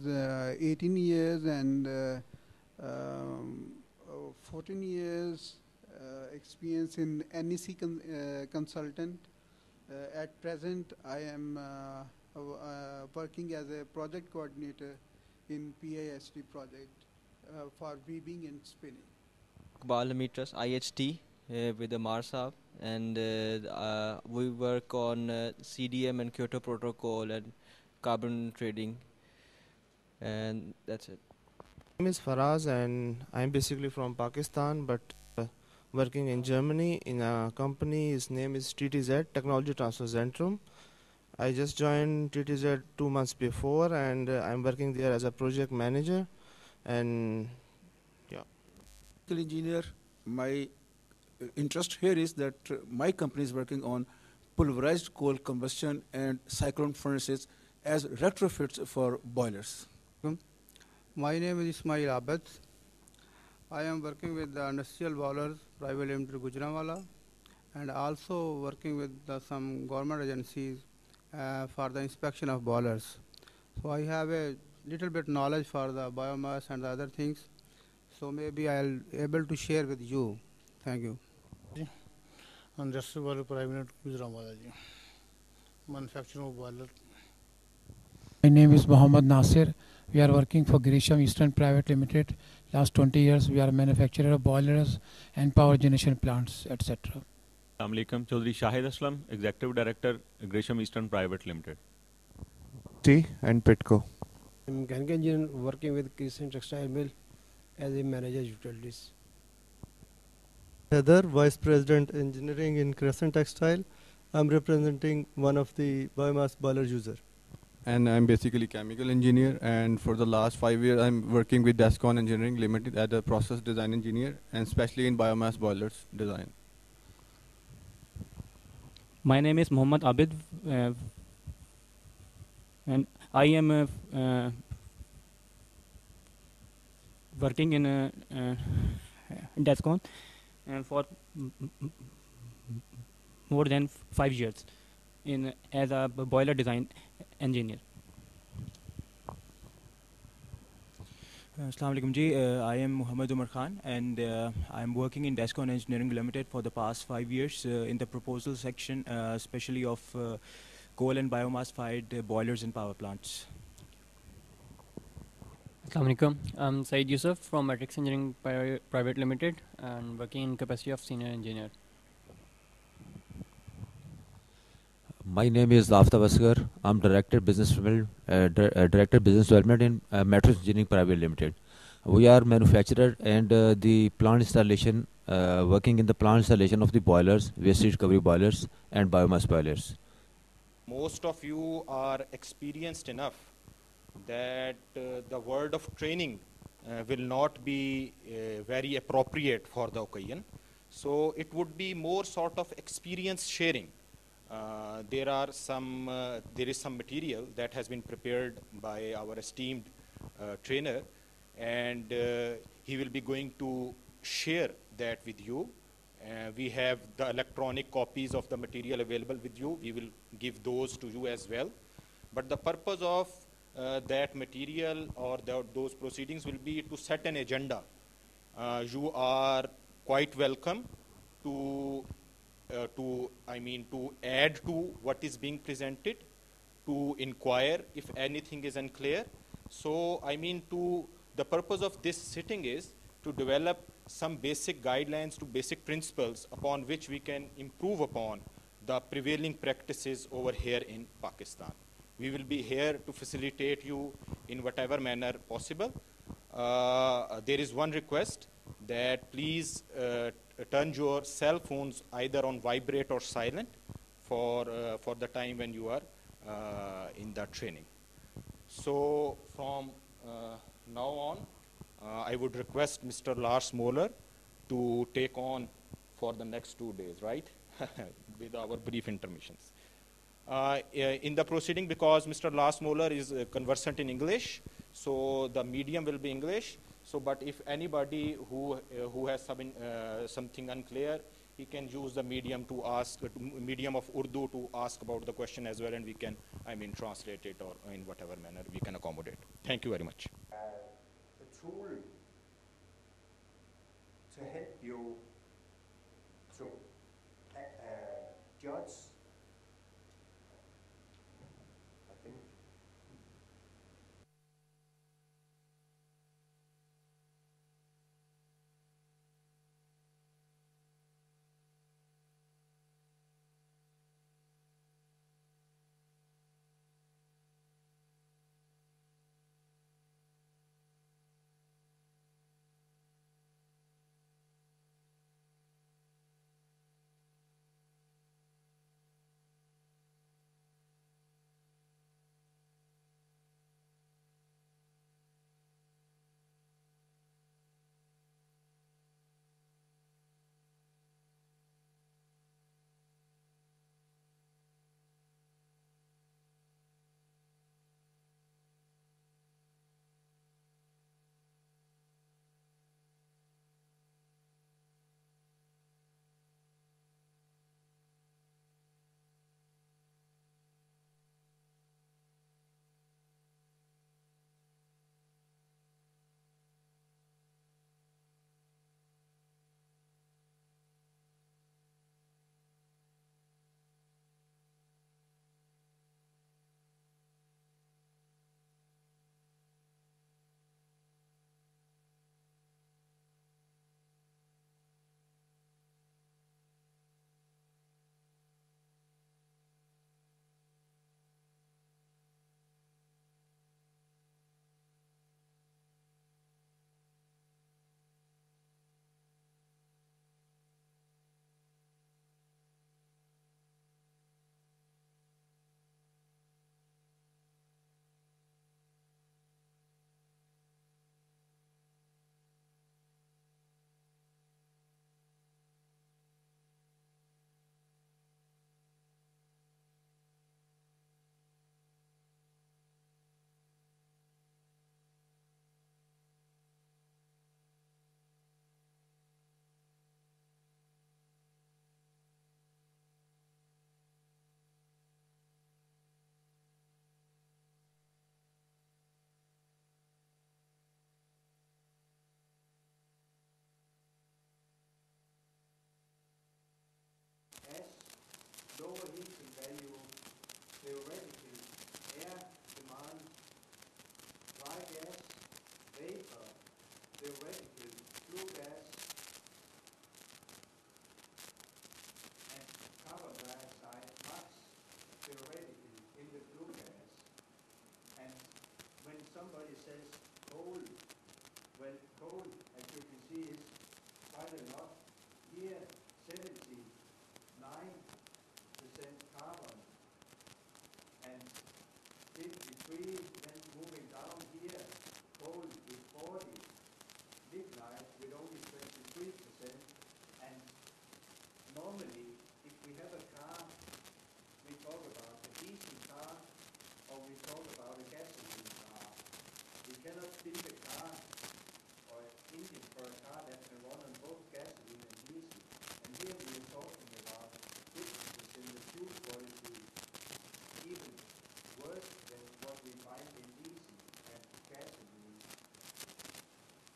18 years and 14 years experience in NEC consultant. At present, I am working as a project coordinator in PIST project for weaving and spinning. Iqbal Hamid Trust, IHT, with the Marsab, and we work on CDM and Kyoto Protocol and carbon trading, and that's it. My name is Faraz, and I'm basically from Pakistan, but working in Germany in a company. His name is TTZ, Technology Transfer Zentrum. I just joined TTZ 2 months before, and I'm working there as a project manager. And yeah, engineer. My interest here is that my company is working on pulverized coal combustion and cyclone furnaces as retrofits for boilers. My name is Ismail Abed. I am working with the Industrial Boilers Private Limited Gujranwala, and also working with some government agencies for the inspection of boilers. So I have a little bit knowledge for the biomass and the other things. So maybe I'll able to share with you. Thank you. Industrial Boiler Private Limited Gujranwala ji. Manufacturing of boiler. My name is Mohammed Nasir. We are working for Grisham Eastern Private Limited. Last 20 years, we are a manufacturer of boilers and power generation plants, etc. Assalamu alaikum. Chaudhry Shahid Aslam, Executive Director, Grisham Eastern Private Limited. T and Pitco. I'm mechanical engineer working with Crescent Textile Mill as a manager utilities. Heather, Vice President Engineering in Crescent Textile. I'm representing one of the biomass boiler user. And I'm basically chemical engineer, and for the last 5 years I'm working with Descon Engineering Limited as a process design engineer, and especially in biomass boilers design. My name is Muhammad Abid, and I am working in Descon for more than 5 years as a boiler design engineer. Assalamu alaikum ji. I am Muhammad Umar Khan, and I am working in Descon Engineering Limited for the past 5 years in the proposal section, especially of coal and biomass fired boilers and power plants. Assalamu alaikum. I'm Saeed Yusuf from Matrix Engineering Private Limited and working in capacity of senior engineer. My name is Aftab Asghar. I'm Director Business Development in Matrix Engineering Private Limited. We are manufacturer and the plant installation, working in the plant installation of the boilers, waste heat recovery boilers and biomass boilers. Most of you are experienced enough that the word of training will not be very appropriate for the occasion. So it would be more sort of experience sharing. There is some material that has been prepared by our esteemed trainer, and he will be going to share that with you. We have the electronic copies of the material available with you. We will give those to you as well. But the purpose of that material or those proceedings will be to set an agenda. You are quite welcome to add to what is being presented, to inquire if anything is unclear. So the purpose of this sitting is to develop some basic guidelines to basic principles upon which we can improve upon the prevailing practices over here in Pakistan. We will be here to facilitate you in whatever manner possible. There is one request that please turn your cell phones either on vibrate or silent for the time when you are in the training. So from now on, I would request Mr. Lars Moeller to take on for the next 2 days, right? With our brief intermissions. In the proceeding, because Mr. Lars Moeller is conversant in English, so the medium will be English. So, but if anybody who has something unclear, he can use the medium to ask, medium of Urdu to ask about the question as well, and we can, I mean, translate it or in whatever manner we can accommodate. Thank you very much. A tool to help you to judge, I think. Lower heating value, theoretically, air demand, dry gas, vapor, theoretically, flue gas, and carbon dioxide max, theoretically, in the flue gas. And when somebody says coal, well, coal, as you can see, is quite a lot. Here, 79% carbon and 53, then moving down here, coal with 40, lignite with only 23%. And normally, if we have a car, we talk about a diesel car or we talk about a gasoline car. We cannot build a car or an engine for a car that can run on both gasoline and diesel. And here we are talking about differences in the fuel quality, even worse than what we find in diesel and gasoline.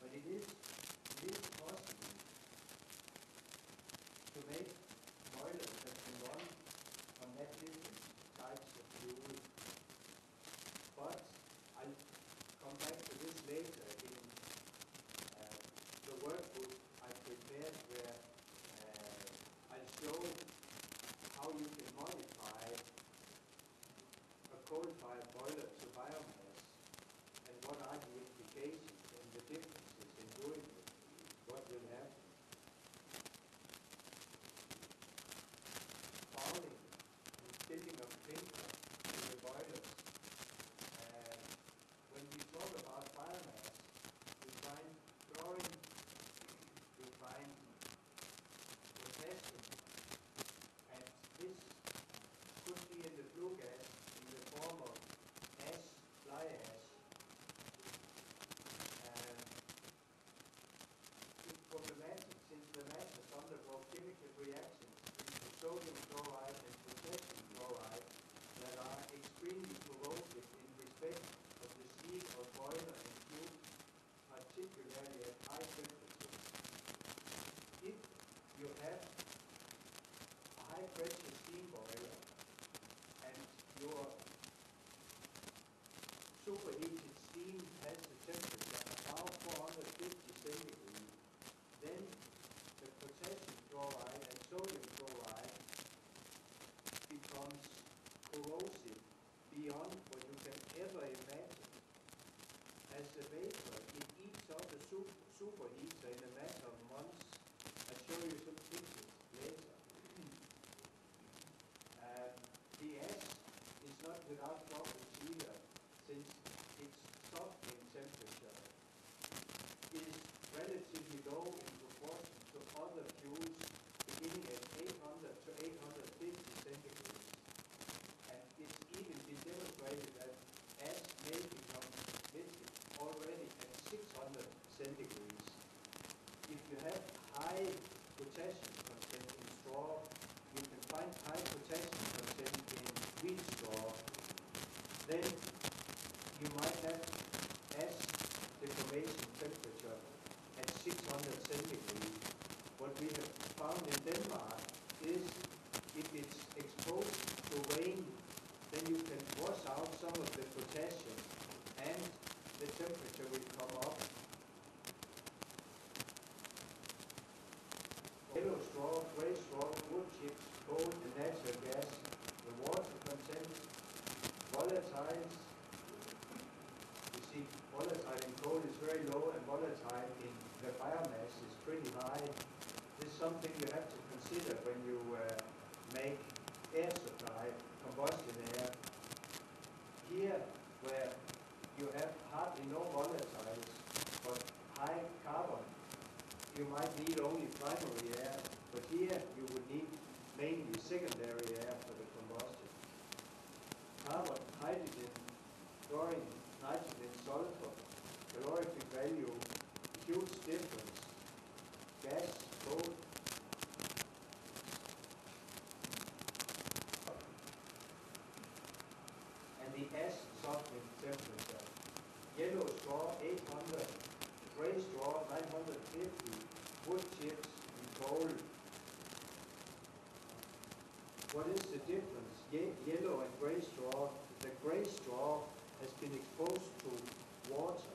But it is possible to make boilers that can run on that different types of fuel. But I'll come back to this later in the workbook I prepared. chemical reactions into sodium chloride and potassium chloride that are extremely corrosive in respect of the steel or boiler and tube, particularly at high temperatures. If you have a high pressure steam boiler and your superheated steam has a temperature about 450 centigrade, then the potassium chloride and sodium chloride becomes corrosive beyond what you can ever imagine. As a vapor, it eats up the superheater in a matter of months. I'll show you some pictures later. The ash is not without problems either, since its softening temperature is relatively low in proportion to other fuels, beginning at 800 to 850 centigrade. And it's even been demonstrated that ash may become liquid already at 600 centigrade. If you have high potassium content in straw, you can find high potassium content in wheat straw, then you might have ash deformation temperature at 600 centigrade. What we have found in Denmark is if it's exposed to rain, then you can wash out some of the potassium and the temperature will come up. Yellow straw, gray straw, wood chips, coal and natural gas, the water content, volatiles. You see, volatile in coal is very low and volatile in the biomass is pretty high. This is something you have to consider when you make air supply, combustion air. Here, where you have hardly no volatiles, but high carbon, you might need only primary air, but here you would need mainly secondary air for the combustion. Carbon, hydrogen, chlorine, nitrogen, sulfur, calorific value, huge difference. Gas, coal. And the ash softening temperature. Yellow straw 800, gray straw 950, wood chips and coal. What is the difference? Yellow and gray straw. The gray straw has been exposed to water,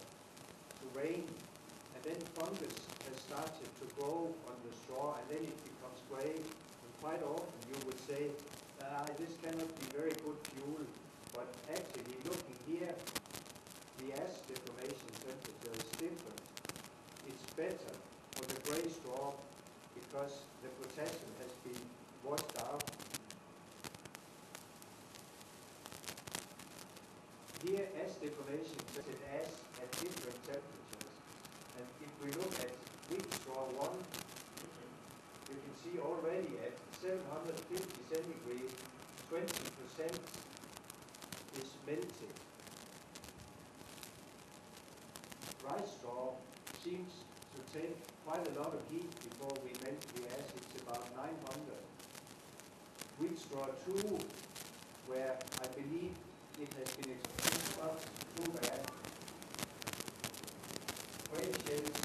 to rain, and then fungus has started to grow on the straw, and then it becomes gray. And quite often you would say, this cannot be very good fuel, but actually looking here, the ash deformation temperature is different. It's better for the gray straw because the potassium has been washed out. Here, ash deformation is ash at different temperatures. And if we look at wheat straw 1, you can see already at 750 centigrade, 20% is melted. Rice straw seems to take quite a lot of heat before we melt the ash. It's about 900. Wheat straw 2, where I believe it has been exposed up too bad. Gray shells